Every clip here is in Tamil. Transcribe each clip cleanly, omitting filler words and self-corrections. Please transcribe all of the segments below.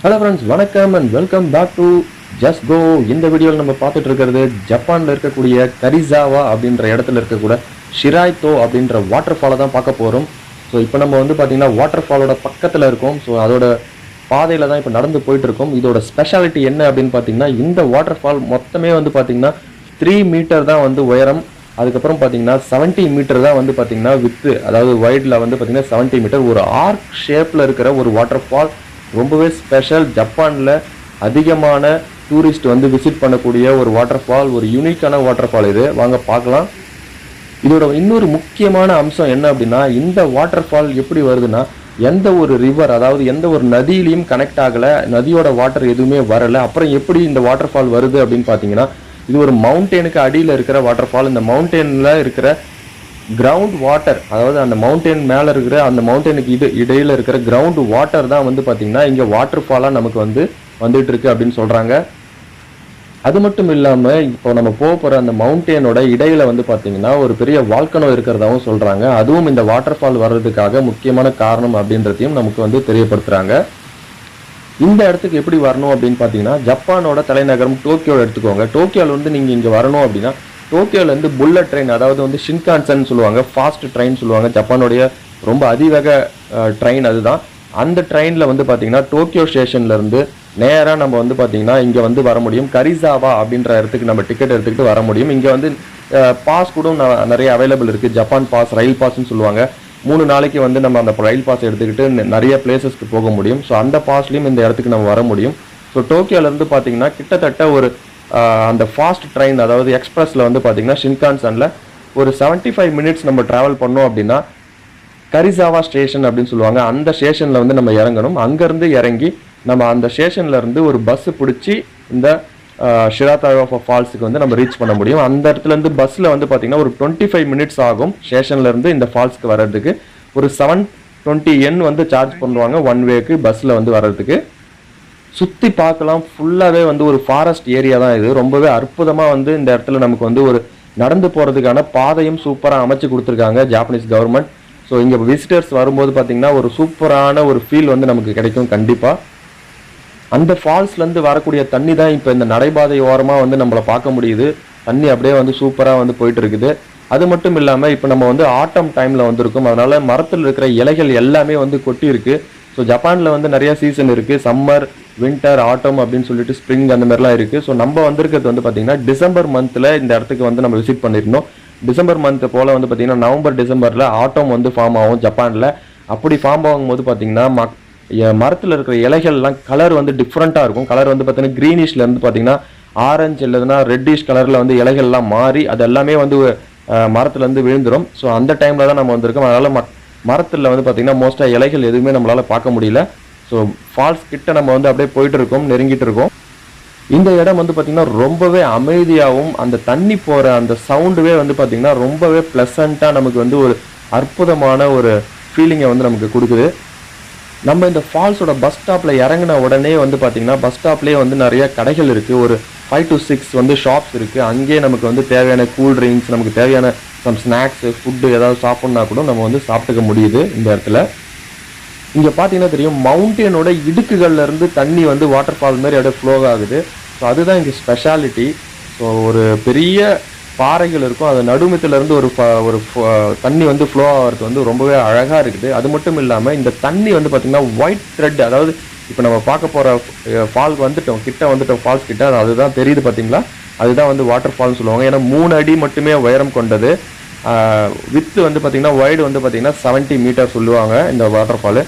Hello friends, வணக்கம் and welcome back to Just Go. இந்த வீடியோல நம்ம பார்த்துட்டு இருக்கிறது ஜப்பான்ல இருக்கக்கூடிய கரிசாவா அப்படின்ற இடத்துல இருக்கக்கூடிய ஷிராய்டோ அப்படின்ற வாட்டர் ஃபாலை தான் பார்க்க போறோம். ஸோ இப்போ நம்ம வந்து பார்த்தீங்கன்னா வாட்டர் ஃபாலோட பக்கத்தில் இருக்கோம். ஸோ அதோட பாதையில் தான் இப்போ நடந்து போயிட்டு இருக்கோம். இதோட ஸ்பெஷாலிட்டி என்ன அப்படின்னு பார்த்தீங்கன்னா இந்த வாட்டர் ஃபால் மொத்தமே வந்து பார்த்தீங்கன்னா 3 மீட்டர் தான் வந்து உயரம். அதுக்கப்புறம் பார்த்தீங்கன்னா 70 மீட்டர் தான் வந்து பார்த்தீங்கன்னா வித்து, அதாவது வைடில் வந்து பார்த்தீங்கன்னா 70 மீட்டர். ஒரு ஆர்க் ஷேப்பில் இருக்கிற ஒரு வாட்டர் ஃபால், ரொம்பவே ஸ்பெஷல். ஜப்பானில் அதிகமான டூரிஸ்ட் வந்து விசிட் பண்ணக்கூடிய ஒரு வாட்டர் ஃபால், ஒரு யூனிக்கான வாட்டர் ஃபால். இது வாங்க பார்க்கலாம். இதோட இன்னொரு முக்கியமான அம்சம் என்ன அப்படின்னா, இந்த வாட்டர் ஃபால் எப்படி வருதுன்னா எந்த ஒரு ரிவர், அதாவது எந்த ஒரு நதியிலையும் கனெக்ட் ஆகலை, நதியோட வாட்டர் எதுவுமே வரலை. அப்புறம் எப்படி இந்த வாட்டர் ஃபால் வருது அப்படின்னு பார்த்தீங்கன்னா, இது ஒரு மவுண்டெனுக்கு அடியில் இருக்கிற வாட்டர் ஃபால். இந்த மவுண்டெனில் இருக்கிற கிரவுண்ட் வாட்டர், அதாவது அந்த மவுண்டெயின் மேலே இருக்கிற அந்த மவுண்டெனுக்கு இடையில இருக்கிற கிரவுண்ட் வாட்டர் தான் வந்து பார்த்தீங்கன்னா இங்கே வாட்டர் ஃபாலாக நமக்கு வந்துட்டு இருக்கு அப்படின்னு சொல்கிறாங்க. அது மட்டும் இல்லாமல் இப்போ நம்ம போகிற அந்த மவுண்டெயினோட இடையில வந்து பார்த்தீங்கன்னா ஒரு பெரிய வால்கனோ இருக்கிறதாவும் சொல்கிறாங்க. அதுவும் இந்த வாட்டர் ஃபால் வர்றதுக்காக முக்கியமான காரணம் அப்படின்றதையும் நமக்கு தெரியப்படுத்துகிறாங்க. இந்த இடத்துக்கு எப்படி வரணும் அப்படின்னு பார்த்தீங்கன்னா, ஜப்பானோட தலைநகரம் டோக்கியோ எடுத்துக்கோங்க. டோக்கியோவில் நீங்கள் இங்கே வரணும் அப்படின்னா, டோக்கியோலேருந்து புல்லட் ட்ரெயின், அதாவது ஷின்கான்சன் சொல்லுவாங்க, ஃபாஸ்ட் ட்ரெயின் சொல்லுவாங்க, ஜப்பானுடைய ரொம்ப அதிவேக ட்ரெயின் அதுதான். அந்த ட்ரெயினில் பார்த்தீங்கன்னா டோக்கியோ ஸ்டேஷன்லேருந்து நேராக நம்ம பார்த்தீங்கன்னா இங்கே வர முடியும். கரிசாவா அப்படின்ற இடத்துக்கு நம்ம டிக்கெட் எடுத்துக்கிட்டு வர முடியும். இங்கே பாஸ் கூட நிறைய அவைலபிள் இருக்குது. ஜப்பான் பாஸ், ரயில் பாஸ்ன்னு சொல்லுவாங்க. 3 நாளைக்கு நம்ம அந்த ரயில் பாஸ் எடுத்துக்கிட்டு நிறைய பிளேசஸ்க்கு போக முடியும். ஸோ அந்த பாஸ்லேயும் இந்த இடத்துக்கு நம்ம வர முடியும். ஸோ டோக்கியோலேருந்து பார்த்தீங்கன்னா கிட்டத்தட்ட ஒரு அந்த ஃபாஸ்ட் ட்ரெயின், அதாவது எக்ஸ்பிரஸில் பார்த்தீங்கன்னா ஷின்கான்சனில் ஒரு 75 மினிட்ஸ் நம்ம ட்ராவல் பண்ணோம் அப்படின்னா கரிசாவா ஸ்டேஷன் அப்படின்னு சொல்லுவாங்க. அந்த ஸ்டேஷனில் நம்ம இறங்கணும். அங்கேருந்து இறங்கி நம்ம அந்த ஸ்டேஷன்லேருந்து ஒரு பஸ்ஸு பிடிச்சி இந்த ஷிராட்டோ ஃபால்ஸுக்கு நம்ம ரீச் பண்ண முடியும். அந்த இடத்துலேருந்து பஸ்ஸில் பார்த்தீங்கன்னா ஒரு 25 மினிட்ஸ் ஆகும் ஸ்டேஷன்லேருந்து இந்த ஃபால்ஸுக்கு வர்றதுக்கு. ஒரு 720 yen சார்ஜ் பண்ணுவாங்க ஒன் வேக்கு பஸ்ஸில் வர்றதுக்கு. சுற்றி பார்க்கலாம், ஃபுல்லாகவே ஒரு ஃபாரஸ்ட் ஏரியா தான் இது. ரொம்பவே அற்புதமாக இந்த இடத்துல நமக்கு ஒரு நடந்து போகிறதுக்கான பாதையும் சூப்பராக அமைச்சு கொடுத்துருக்காங்க ஜாப்பனீஸ் கவர்மெண்ட். ஸோ இங்கே விசிட்டர்ஸ் வரும்போது பார்த்திங்கன்னா ஒரு சூப்பரான ஒரு ஃபீல் நமக்கு கிடைக்கும் கண்டிப்பாக. அந்த ஃபால்ஸ்லேருந்து வரக்கூடிய தண்ணி தான் இப்போ இந்த நடைபாதை ஓரமாக நம்மளை பார்க்க முடியுது. தண்ணி அப்படியே சூப்பராக போயிட்டு இருக்குது. அது மட்டும் இல்லாமல் இப்போ நம்ம ஆட்டம் டைமில் வந்திருக்கோம். அதனால் மரத்தில் இருக்கிற இலைகள் எல்லாமே கொட்டி இருக்குது. ஸோ ஜப்பானில் நிறைய சீசன் இருக்குது. சம்மர், வின்டர், ஆட்டம் அப்படின்னு சொல்லிட்டு ஸ்ப்ரிங் அந்த மாதிரிலாம் இருக்குது. ஸோ நம்ம வந்திருக்கிறது பார்த்தீங்கன்னா டிசம்பர் மந்தில் இந்த இடத்துக்கு நம்ம விசிட் பண்ணியிருந்தோம். டிசம்பர் மந்த் போல் பார்த்தீங்கன்னா நவம்பர், டிசம்பரில் ஆட்டம் ஃபார்ம் ஆகும் ஜப்பானில். அப்படி ஃபார்ம் ஆகும்போது பார்த்தீங்கன்னா மரத்தில் இருக்கிற இலைகள்லாம் கலர் டிஃப்ரெண்ட்டாக இருக்கும். கலர் பார்த்தீங்கன்னா க்ரீனிஷ்லேருந்து பார்த்தீங்கன்னா ஆரஞ்சு இல்லைன்னா ரெட்டிஷ் கலரில் இலைகள்லாம் மாறி அது எல்லாமே மரத்துலேருந்து விழுந்துடும். ஸோ அந்த டைமில் தான் நம்ம வந்திருக்கோம். அதனால் மரத்தில் பார்த்தீங்கன்னா மோஸ்ட்டாக இலைகள் எதுவுமே நம்மளால் பார்க்க முடியல. ஸோ ஃபால்ஸ் கிட்ட நம்ம அப்படியே போயிட்டு இருக்கோம், நெருங்கிட்டு இருக்கோம். இந்த இடம் பார்த்தீங்கன்னா ரொம்பவே அமைதியாகவும் அந்த தண்ணி போகிற அந்த சவுண்டுவே பார்த்தீங்கன்னா ரொம்பவே ப்ளசண்ட்டாக நமக்கு ஒரு அற்புதமான ஒரு ஃபீலிங்கை நமக்கு கொடுக்குது. நம்ம இந்த ஃபால்ஸோட பஸ் ஸ்டாப்பில் இறங்கின உடனே பார்த்தீங்கன்னா பஸ் ஸ்டாப்லேயே நிறைய கடைகள் இருக்குது. ஒரு 5 to 6 ஷாப்ஸ் இருக்குது. அங்கேயே நமக்கு தேவையான கூல் ட்ரிங்க்ஸ், நமக்கு தேவையான சம் ஸ்நாக்ஸு, ஃபுட்டு ஏதாவது சாப்பிட்னா கூட நம்ம சாப்பிட்டுக்க முடியுது இந்த இடத்துல. இங்கே பார்த்தீங்கன்னா தெரியும், மவுண்டெயினோட இடுக்குகள்லேருந்து தண்ணி வாட்டர் ஃபால் மாதிரி அப்படியே ஃப்ளோ ஆகுது. ஸோ அதுதான் இங்கே ஸ்பெஷாலிட்டி. ஸோ ஒரு பெரிய பாறைகள் இருக்கும், அது நடுமத்திலேருந்து ஒரு தண்ணி ஃப்ளோ ஆகிறது ரொம்பவே அழகாக இருக்குது. அது மட்டும் இல்லாமல் இந்த தண்ணி பார்த்திங்கன்னா ஒயிட் த்ரெட், அதாவது இப்போ நம்ம பார்க்க போகிற ஃபால்க்கு கிட்ட ஃபால்ஸ் கிட்ட அதுதான் தெரியுது பார்த்தீங்களா, அதுதான் வாட்டர் ஃபால்னு சொல்லுவாங்க. ஏன்னா 3 அடி மட்டுமே உயரம் கொண்டது. வித்து பார்த்திங்கன்னா வைடு பார்த்திங்கன்னா 70 மீட்டர் சொல்லுவாங்க இந்த வாட்டர் ஃபாலு.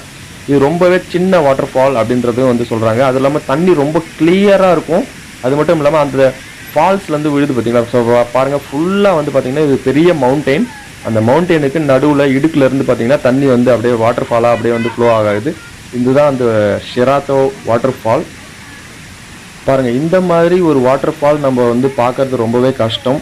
இது ரொம்பவே சின்ன வாட்டர் ஃபால் அப்படின்றது சொல்கிறாங்க. அது இல்லாமல் தண்ணி ரொம்ப கிளியராக இருக்கும். அது மட்டும் இல்லாமல் அந்த ஃபால்ஸ்லேருந்து விழுது பார்த்தீங்களா. ஸோ பாருங்கள், ஃபுல்லாக பார்த்தீங்கன்னா இது பெரிய மவுண்டெயின். அந்த மவுண்டெயினுக்கு நடுவில் இடுக்குலேருந்து பார்த்தீங்கன்னா தண்ணி அப்படியே வாட்டர் ஃபாலாக அப்படியே ஃப்ளோ ஆகாது. இதுதான் அந்த ஷிராட்டோ வாட்டர் ஃபால். பாருங்கள், இந்த மாதிரி ஒரு வாட்டர் ஃபால் நம்ம பார்க்குறது ரொம்பவே கஷ்டம்.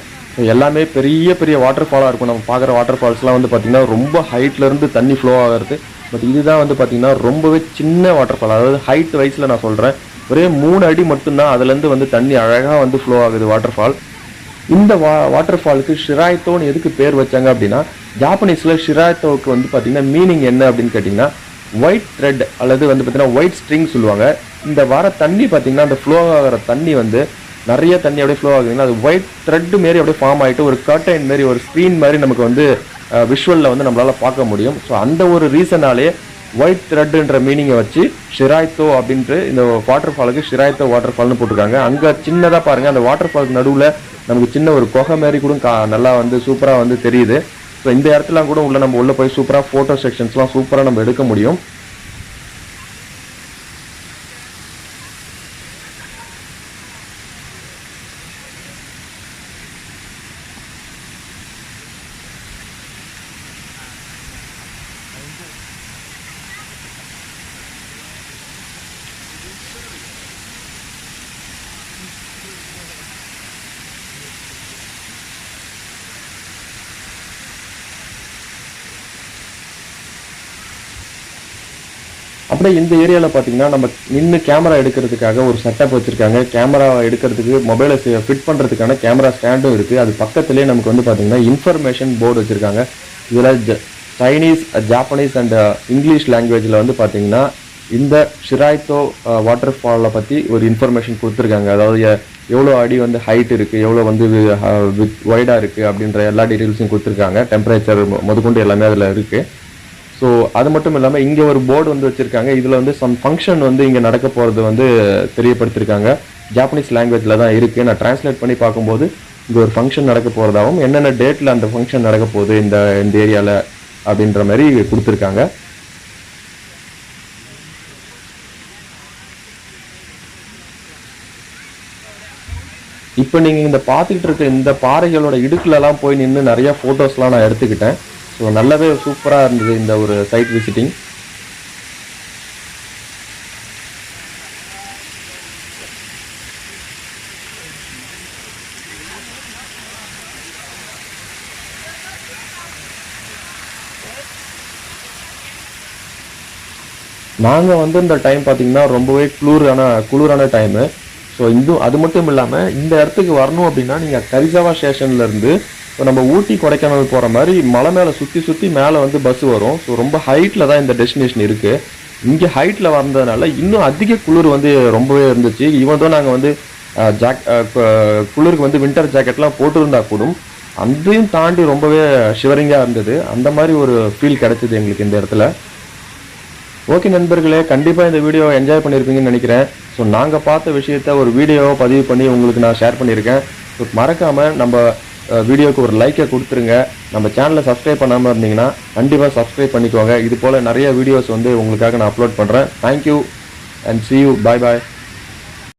எல்லாமே பெரிய பெரிய வாட்டர் ஃபாலாக இருக்கும். நம்ம பார்க்குற வாட்டர் ஃபால்ஸ்லாம் பார்த்தீங்கன்னா ரொம்ப ஹைட்லேருந்து தண்ணி ஃப்ளோ ஆகிறது. பட் இதுதான் பார்த்தீங்கன்னா ரொம்பவே சின்ன வாட்டர் ஃபால். அதாவது ஹைட் வைஸில் நான் சொல்கிறேன், ஒரே 3 அடி மட்டும்தான் அதுலேருந்து தண்ணி அழகாக ஃப்ளோ ஆகுது வாட்டர் ஃபால். இந்த வாட்டர் ஃபாலுக்கு ஷிராய்டோன்னு எதுக்கு பேர் வச்சாங்க அப்படின்னா, ஜாப்பனீஸில் ஷிராய்டோவுக்கு பார்த்தீங்கன்னா மீனிங் என்ன அப்படின்னு கேட்டிங்கன்னா, ஒயிட் த்ரெட் அல்லது பார்த்தீங்கன்னா ஒயிட் ஸ்ட்ரிங் சொல்லுவாங்க. இந்த வர தண்ணி பார்த்தீங்கன்னா அந்த ஃப்ளோ ஆகிற தண்ணி வந்து நிறைய தண்ணி அப்படியே ஃப்ளோ ஆகுதுங்கன்னா அது ஒயிட் த்ரெட் மாரி அப்படியே ஃபார்ம் ஆகிட்டு ஒரு கர்டைன் மாரி ஒரு ஸ்க்ரீன் மாதிரி நமக்கு வந்து விஷுவலில் வந்து நம்மளால் பார்க்க முடியும். ஸோ அந்த ஒரு ரீசனாலே ஒயிட் த்ரெட்ன்ற மீனிங்கை வச்சு ஷிராய்த்தோ அப்படின்ட்டு இந்த வாட்டர் ஃபாலுக்கு ஷிராய்த்தோ வாட்டர் ஃபால்னு போட்டிருக்காங்க. அங்கே சின்னதாக பாருங்கள், அந்த வாட்டர் ஃபாலுக்கு நடுவில் நமக்கு சின்ன ஒரு குகை மாரி கூட நல்லா வந்து சூப்பராக வந்து தெரியுது. ஸோ இந்த இடத்துல கூட நம்ம உள்ளே போய் சூப்பராக ஃபோட்டோ செக்ஷன்ஸ்லாம் சூப்பராக நம்ம எடுக்க முடியும். அப்படியே இந்த ஏரியாவில் பார்த்தீங்கன்னா நம்ம நின்று கேமரா எடுக்கிறதுக்காக ஒரு செட்டப் வச்சுருக்காங்க. கேமரா எடுக்கிறதுக்கு மொபைலை ஃபிட் பண்ணுறதுக்கான கேமரா ஸ்டாண்டும் இருக்குது. அது பக்கத்துலேயே நமக்கு வந்து பார்த்தீங்கன்னா இன்ஃபர்மேஷன் போர்டு வச்சுருக்காங்க. இதில் சைனீஸ், ஜாப்பனீஸ் அண்ட் இங்கிலீஷ் லாங்குவேஜில் வந்து பார்த்தீங்கன்னா இந்த ஷிராய்த்தோ வாட்டர் ஃபாலை பற்றி ஒரு இன்ஃபர்மேஷன் கொடுத்துருக்காங்க. அதாவது எவ்வளோ அடி வந்து ஹைட் இருக்குது, எவ்வளோ வந்து வைடாக இருக்குது அப்படின்ற எல்லா டீட்டெயில்ஸும் கொடுத்துருக்காங்க. டெம்பரேச்சர் முதற்கொண்டு எல்லாமே அதில் இருக்குது. ஸோ அது மட்டும் இல்லாமல் இங்கே ஒரு போர்டு வந்து வச்சுருக்காங்க. இதில் வந்து சம் ஃபங்க்ஷன் வந்து இங்கே நடக்க போகிறது வந்து தெரியப்படுத்திருக்காங்க. ஜாப்பனீஸ் லாங்குவேஜில் தான் இருக்குது. நான் டிரான்ஸ்லேட் பண்ணி பார்க்கும்போது இங்கே ஒரு ஃபங்க்ஷன் நடக்க போகிறதாகவும் என்னென்ன டேட்டில் அந்த ஃபங்க்ஷன் நடக்க போகுது இந்த ஏரியாவில் அப்படின்ற மாதிரி கொடுத்துருக்காங்க. இப்போ நீங்கள் இந்த பார்த்துக்கிட்டு இருக்க இந்த பாறைகளோட இடுக்குலலாம் போய் நின்று நிறையா ஃபோட்டோஸ்லாம் நான் எடுத்துக்கிட்டேன். ஸோ நல்லாவே சூப்பராக இருந்தது இந்த ஒரு சைட் விசிட்டிங். நாங்கள் வந்து இந்த டைம் பார்த்தீங்கன்னா ரொம்பவே குளிரான டைமு. ஸோ அது மட்டும் இல்லாமல் இந்த இடத்துக்கு வரணும் அப்படின்னா நீங்கள் கரிசாவா ஸ்டேஷன்லேருந்து இப்போ நம்ம ஊட்டி கொடைக்கானல் போகிற மாதிரி மலை மேலே சுற்றி மேலே வந்து பஸ் வரும். ஸோ ரொம்ப ஹைட்டில் தான் இந்த டெஸ்டினேஷன் இருக்குது. இங்கே ஹைட்டில் வந்ததுனால இன்னும் அதிக குளிர் வந்து ரொம்பவே இருந்துச்சு. ஈவன் தான் நாங்கள் வந்து குளிருக்கு வந்து வின்டர் ஜாக்கெட்லாம் போட்டிருந்தா கூட அதையும் தாண்டி ரொம்பவே ஷிவரிங்காக இருந்தது. அந்த மாதிரி ஒரு ஃபீல் கிடைச்சிது எங்களுக்கு இந்த இடத்துல. ஓகே நண்பர்களே, கண்டிப்பாக இந்த வீடியோ என்ஜாய் பண்ணியிருப்பீங்கன்னு நினைக்கிறேன். ஸோ நாங்கள் பார்த்த விஷயத்த ஒரு வீடியோவை பதிவு பண்ணி உங்களுக்கு நான் ஷேர் பண்ணியிருக்கேன். ஸோ மறக்காமல் நம்ம வீடியோவுக்கு ஒரு லைக்கை கொடுத்துருங்க. நம்ம சேனலை சப்ஸ்கிரைப் பண்ணாமல் இருந்தீங்கன்னா கண்டிப்பாக சப்ஸ்கிரைப் பண்ணிக்கோங்க. இது போல் நிறைய வீடியோஸ் வந்து உங்களுக்காக நான் அப்லோட் பண்ணுறேன். Thank you and see you. Bye bye.